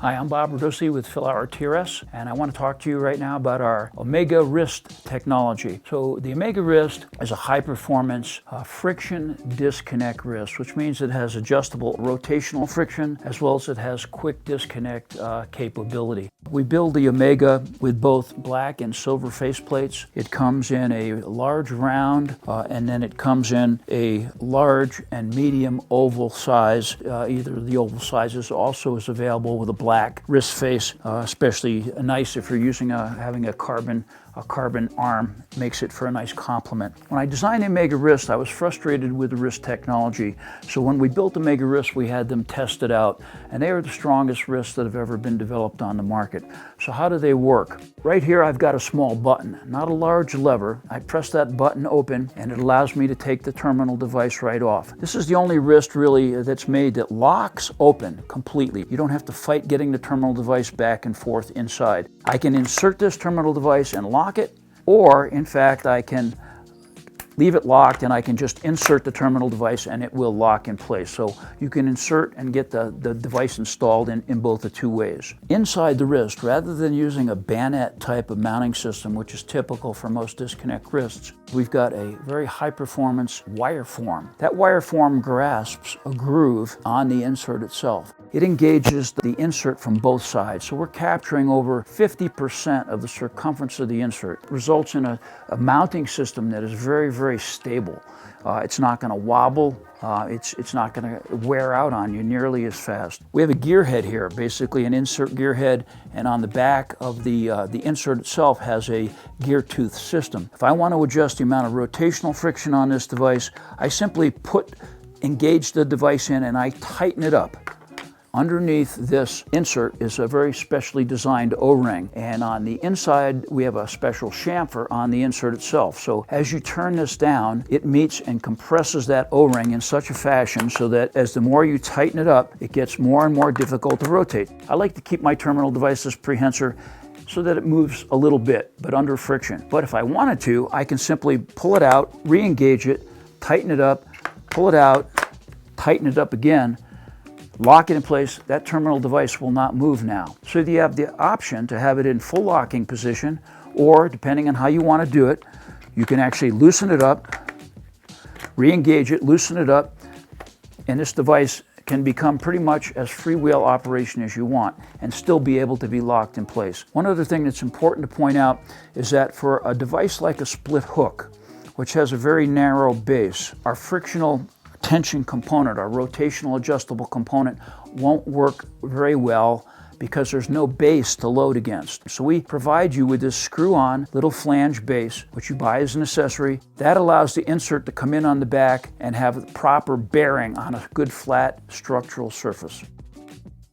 Hi, I'm Bob Radosi with Fillauer TRS, and I want to talk to you right now about our Omega wrist technology. So the Omega wrist is a high-performance friction disconnect wrist, which means it has adjustable rotational friction as well as it has quick disconnect capability. We build the Omega with both black and silver faceplates. It comes in a large round and then it comes in a large and medium oval size. Either of the oval sizes also is available with a black wrist face, especially nice if you're using having a carbon arm. Makes it for a nice complement. When I designed the Omega wrist, I was frustrated with the wrist technology. So when we built the Omega wrist, we had them tested out, and they are the strongest wrists that have ever been developed on the market. So how do they work? Right here I've got a small button, not a large lever. I press that button open and it allows me to take the terminal device right off. This is the only wrist really that's made that locks open completely. You don't have to fight getting the terminal device back and forth inside. I can insert this terminal device and lock it, or in fact I can leave it locked and I can just insert the terminal device and it will lock in place. So you can insert and get the device installed in both the two ways. Inside the wrist, rather than using a bayonet type of mounting system, which is typical for most disconnect wrists, we've got a very high performance wire form. That wire form grasps a groove on the insert itself. It engages the insert from both sides. So we're capturing over 50% of the circumference of the insert. It results in a mounting system that is very, very stable. It's not going to wobble. It's not going to wear out on you nearly as fast. We have a gear head here, basically an insert gear head, and on the back of the insert itself has a gear tooth system. If I want to adjust the amount of rotational friction on this device, I simply engage the device in and I tighten it up. Underneath this insert is a very specially designed O-ring, and on the inside we have a special chamfer on the insert itself. So as you turn this down, it meets and compresses that O-ring in such a fashion so that as the more you tighten it up, it gets more and more difficult to rotate. I like to keep my terminal devices prehensile so that it moves a little bit, but under friction. But if I wanted to, I can simply pull it out, re-engage it, tighten it up, pull it out, tighten it up again, lock it in place. That terminal device will not move now. So you have the option to have it in full locking position, or depending on how you want to do it, you can actually loosen it up, re-engage it, loosen it up, and this device can become pretty much as freewheel operation as you want and still be able to be locked in place. One other thing that's important to point out is that for a device like a split hook, which has a very narrow base, our frictional tension component, our rotational adjustable component, won't work very well because there's no base to load against. So we provide you with this screw-on little flange base, which you buy as an accessory. That allows the insert to come in on the back and have the proper bearing on a good flat structural surface.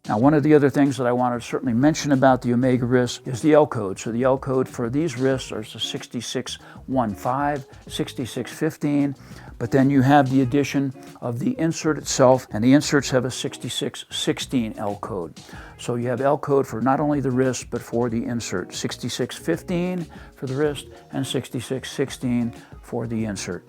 Now, one of the other things that I want to certainly mention about the Omega wrist is the L code. So the L code for these wrists are the 6615, 6615, but then you have the addition of the insert itself, and the inserts have a 6616 L code. So you have L code for not only the wrist, but for the insert. 6615 for the wrist and 6616 for the insert.